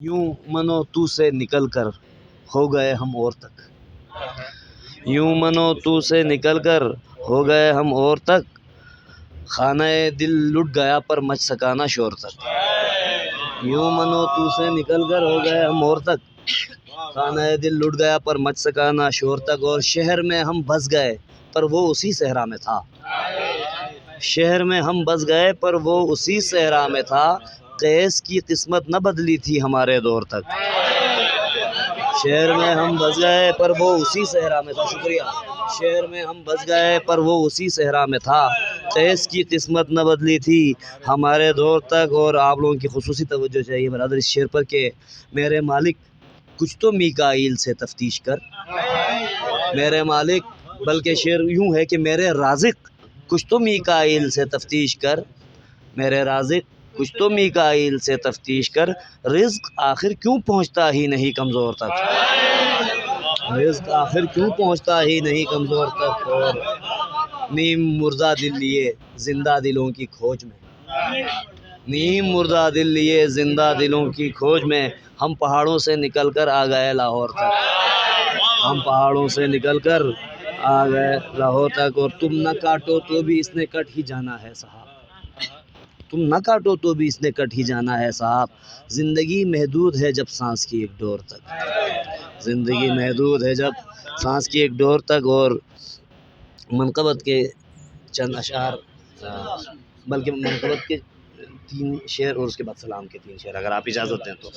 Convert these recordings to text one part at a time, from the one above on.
یوں منو تو سے نکل کر ہو گئے ہم اور تک، یوں منو تو سے نکل کر ہو گئے ہم اور تک، خانہ دل لٹ گیا پر مچ سکا نہ شور تک، یوں منو تو سے نکل کر ہو گئے ہم اور تک، خانہ دل لٹ گیا پر مچ سکا نہ شور تک، اور شہر میں ہم بس گئے پر وہ اسی صحرا میں تھا، شہر میں ہم بس گئے پر وہ اسی صحرا میں تھا، قیس کی قسمت نہ بدلی تھی ہمارے دور تک، شہر میں ہم بس گئے پر وہ اسی صحرا میں تھا، شکریہ، شہر میں ہم بس گئے پر وہ اسی صحرا میں تھا، قیس کی قسمت نہ بدلی تھی ہمارے دور تک۔ اور آپ لوگوں کی خصوصی توجہ چاہیے برادر اس شعر پر کہ میرے مالک کچھ تو میکائیل سے تفتیش کر، میرے مالک، بلکہ شعر یوں ہے کہ میرے رازق کچھ تو میکائیل سے تفتیش کر، میرے رازق کچھ تو میکائیل سے تفتیش کر، رزق آخر کیوں پہنچتا ہی نہیں کمزور تک، رزق آخر کیوں پہنچتا ہی نہیں کمزور تک۔ اور نیم مردہ دل لیے زندہ دلوں کی کھوج میں، نیم مردہ دل لیے زندہ دلوں کی کھوج میں، ہم پہاڑوں سے نکل کر آ گئے لاہور تک، ہم پہاڑوں سے نکل کر آ گئے لاہور تک، اور تم نہ کاٹو تو بھی اس نے کٹ ہی جانا ہے صاحب، تم نہ کاٹو تو بھی اس نے کٹ ہی جانا ہے صاحب، زندگی محدود ہے جب سانس کی ایک ڈور تک، زندگی محدود ہے جب سانس کی ایک ڈور تک۔ اور منقبت کے چند اشعار، بلکہ منقبت کے 3 شعر اور اس کے بعد سلام کے 3 شعر اگر آپ اجازت دیں تو۔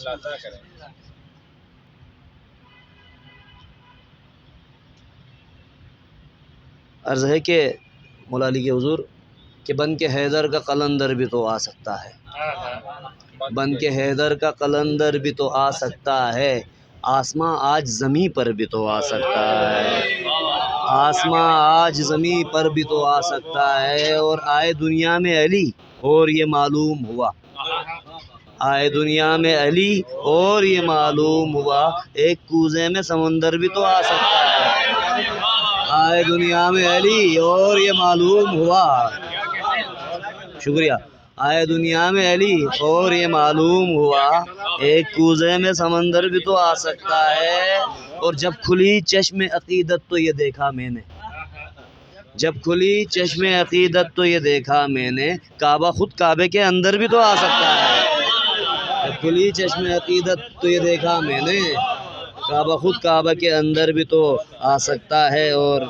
عرض ہے کہ مولا علی کے حضور کہ بن کے حیدر کا قلندر بھی تو آ سکتا ہے، بن کے حیدر کا قلندر بھی تو آ سکتا ہے، آسماں آج زمیں پر بھی تو آ سکتا ہے، آسماں آج زمیں پر بھی تو آ سکتا ہے، اور آئے دنیا میں علی اور یہ معلوم ہوا، آئے دنیا میں علی اور یہ معلوم ہوا، ایک کوزے میں سمندر بھی تو آ سکتا ہے، آئے دنیا میں علی اور یہ معلوم ہوا، شکریہ، آئے دنیا میں علی اور یہ معلوم ہوا، ایک کوزے میں سمندر بھی تو آ سکتا ہے، اور جب کھلی چشم عقیدت تو یہ دیکھا میں نے، جب کھلی چشم عقیدت تو یہ دیکھا میں نے، کعبہ خود کعبے کے اندر بھی تو آ سکتا ہے، جب کھلی چشم عقیدت تو یہ دیکھا میں نے، کعبہ خود کعبہ کے اندر بھی تو آ سکتا ہے۔ اور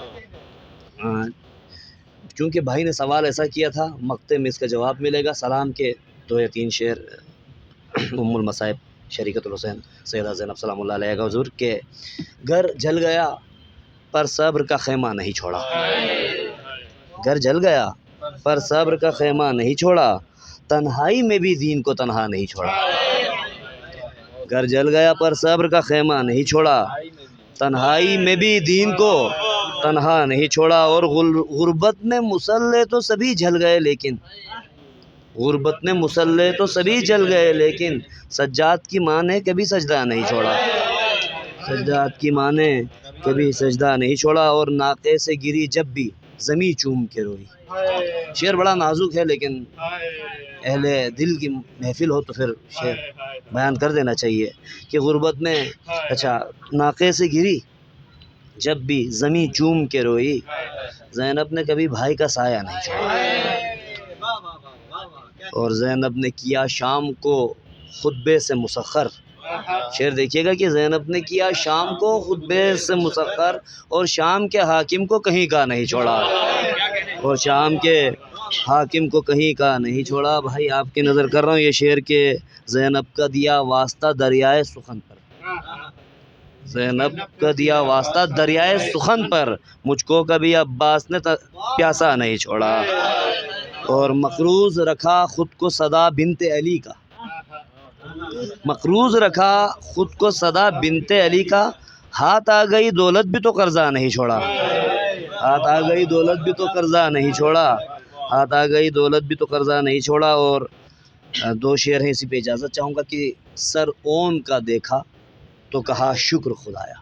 چونکہ بھائی نے سوال ایسا کیا تھا، مقطع میں اس کا جواب ملے گا، سلام کے 2 یا 3 شعر ام المصائب شریکت الحسین سیدہ زینب سلام اللہ علیہ کا حضور کہ گھر جل گیا پر صبر کا خیمہ نہیں چھوڑا، گھر جل گیا پر صبر کا خیمہ نہیں چھوڑا، تنہائی میں بھی دین کو تنہا نہیں چھوڑا، گھر جل گیا پر صبر کا خیمہ نہیں چھوڑا، تنہائی میں بھی دین کو تنہا نہیں چھوڑا، اور غربت میں مسلح تو سبھی جل گئے لیکن، غربت میں مسلح تو سبھی جل گئے لیکن، سجاد کی ماں نے کبھی سجدہ نہیں چھوڑا، سجاد کی ماں نے کبھی سجدہ نہیں چھوڑا، اور ناقے سے گری جب بھی زمیں چوم کے روئی۔ شعر بڑا نازک ہے لیکن اہل دل کی محفل ہو تو پھر شعر بیان کر دینا چاہیے کہ غربت میں، اچھا، ناقے سے گری جب بھی زمیں چوم کے روئی، زینب نے کبھی بھائی کا سایہ نہیں چھوڑا، اور زینب نے کیا شام کو خطبے سے مسخر، شعر دیکھیے گا کہ زینب نے کیا شام کو خطبے سے مسخر، اور شام کے حاکم کو کہیں کا نہیں چھوڑا، اور شام کے حاکم کو کہیں کا نہیں چھوڑا۔ بھائی آپ کی نظر کر رہا ہوں یہ شعر کہ زینب کا دیا واسطہ دریائے سخن پر، زینب کا دیا واسطہ دریائے سخن پر، مجھ کو کبھی عباس نے پیاسا نہیں چھوڑا، اور مقروض رکھا خود کو صدا بنت علی کا، مقروض رکھا خود کو صدا بنت علی کا، ہاتھ آ گئی دولت بھی تو قرضہ نہیں چھوڑا، ہاتھ آ گئی دولت بھی تو قرضہ نہیں چھوڑا، ہاتھ آ گئی دولت بھی تو قرضہ نہیں چھوڑا۔ اور 2 شعر ہیں اسی پہ اجازت چاہوں گا کہ سر اون کا دیکھا تو کہا شکر خدایا،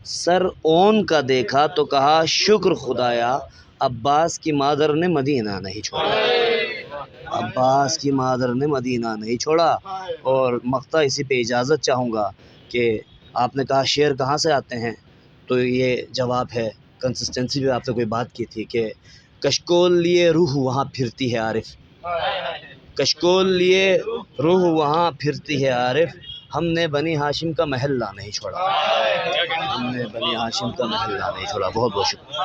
سر اون کا دیکھا تو کہا شکر خدایا، عباس کی مادر نے مدینہ نہیں چھوڑا، عباس کی مادر نے مدینہ نہیں چھوڑا. اور مقطع اسی پہ اجازت چاہوں گا کہ آپ نے کہا شعر کہاں سے آتے ہیں، تو یہ جواب ہے. کنسسٹنسی بھی آپ نے کوئی بات کی تھی کہ کشکول لیے روح وہاں پھرتی ہے عارف، کشکول لیے روح وہاں پھرتی ہے عارف، ہم نے بنی ہاشم کا محلہ نہیں چھوڑا، ہم نے بنی ہاشم کا محلہ نہیں چھوڑا. بہت بہت شکریہ.